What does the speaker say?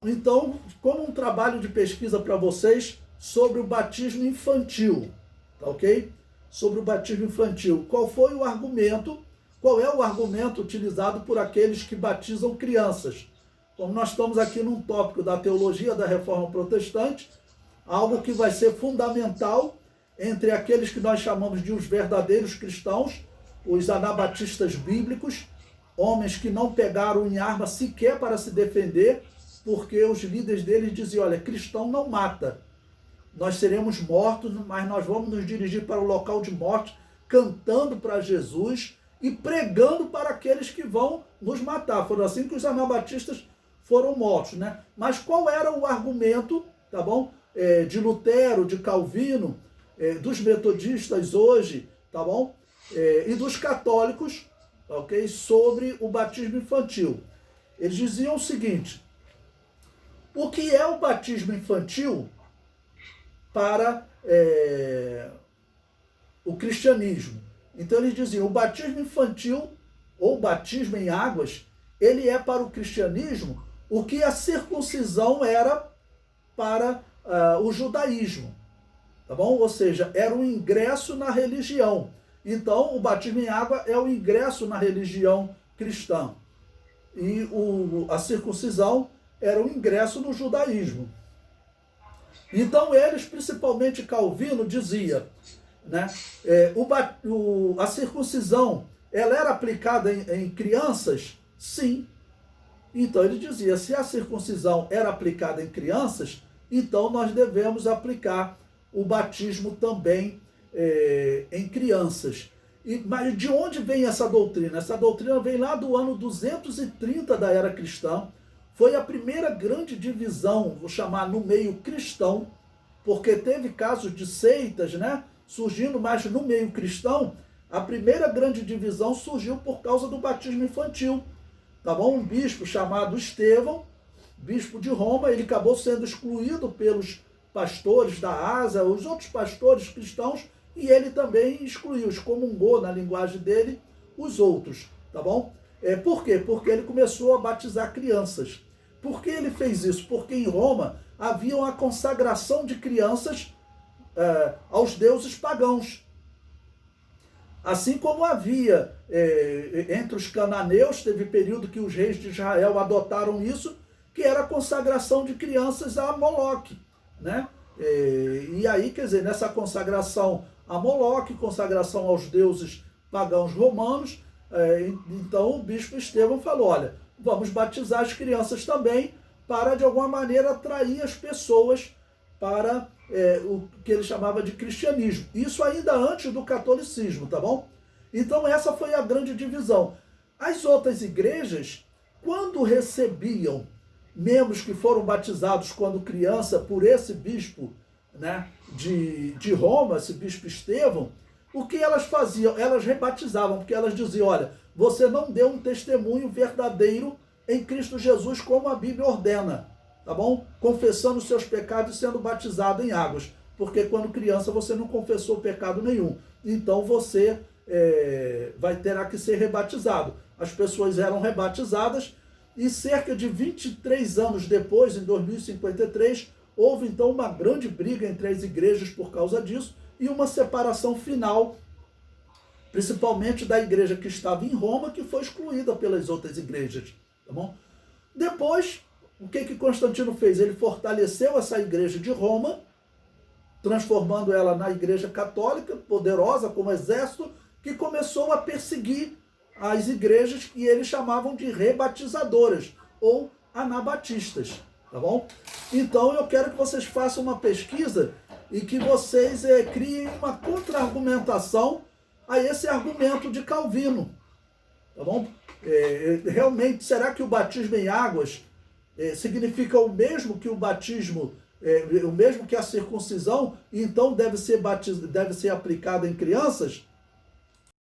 Então, como um trabalho de pesquisa para vocês sobre o batismo infantil, tá ok? Sobre o batismo infantil. Qual foi o argumento, qual é o argumento utilizado por aqueles que batizam crianças? Como nós estamos aqui num tópico da teologia da Reforma Protestante, algo que vai ser fundamental entre aqueles que nós chamamos de os verdadeiros cristãos, os anabatistas bíblicos, homens que não pegaram em arma sequer para se defender, porque os líderes deles diziam, olha, cristão não mata. Nós seremos mortos, mas nós vamos nos dirigir para o local de morte, cantando para Jesus e pregando para aqueles que vão nos matar. Foram assim que os anabatistas foram mortos, né? Mas qual era o argumento, tá bom? De Lutero, de Calvino, dos metodistas hoje, tá bom? E dos católicos, ok? Sobre o batismo infantil. Eles diziam o seguinte: o que é o batismo infantil para o cristianismo? Então eles diziam, o batismo infantil, ou batismo em águas, ele é para o cristianismo o que a circuncisão era para o judaísmo, tá bom? Ou seja, era um ingresso na religião. Então, o batismo em água é o ingresso na religião cristã. E a circuncisão era o ingresso no judaísmo. Então, eles, principalmente Calvino, dizia, né, a circuncisão, ela era aplicada em crianças? Sim. Então, ele dizia, se a circuncisão era aplicada em crianças, então nós devemos aplicar o batismo também em crianças. Mas de onde vem essa doutrina? Essa doutrina vem lá do ano 230 da era cristã. Foi a primeira grande divisão, vou chamar, no meio cristão, porque teve casos de seitas, né, surgindo, mas no meio cristão, a primeira grande divisão surgiu por causa do batismo infantil. Tá bom? Um bispo chamado Estevão, bispo de Roma, ele acabou sendo excluído pelos pastores da Ásia, os outros pastores cristãos, e ele também excluiu, excomungou na linguagem dele os outros, tá bom? Por quê? Porque ele começou a batizar crianças. Por que ele fez isso? Porque em Roma havia uma consagração de crianças aos deuses pagãos. Assim como havia entre os cananeus, teve período que os reis de Israel adotaram isso, que era a consagração de crianças a Moloque, né? E aí, quer dizer, nessa consagração a Moloque, consagração aos deuses pagãos romanos, então o bispo Estevão falou, olha, vamos batizar as crianças também para, de alguma maneira, atrair as pessoas para o que ele chamava de cristianismo. Isso ainda antes do catolicismo, tá bom? Então essa foi a grande divisão. As outras igrejas, quando recebiam membros que foram batizados quando criança por esse bispo, né, de Roma, esse bispo Estevão, o que elas faziam? Elas rebatizavam, porque elas diziam, olha, você não deu um testemunho verdadeiro em Cristo Jesus como a Bíblia ordena, tá bom? Confessando os seus pecados e sendo batizado em águas, porque quando criança você não confessou pecado nenhum, então você terá que ser rebatizado. As pessoas eram rebatizadas e cerca de 23 anos depois, em 2053, houve então uma grande briga entre as igrejas por causa disso e uma separação final, principalmente da igreja que estava em Roma, que foi excluída pelas outras igrejas, tá bom? Depois, o que Constantino fez? Ele fortaleceu essa igreja de Roma, transformando ela na igreja católica, poderosa como exército, que começou a perseguir as igrejas que eles chamavam de rebatizadoras, ou anabatistas, tá bom? Então eu quero que vocês façam uma pesquisa e que vocês criem uma contra-argumentação a esse argumento de Calvino, tá bom? Realmente, será que o batismo em águas significa o mesmo que o batismo, o mesmo que a circuncisão, e então deve ser aplicada em crianças?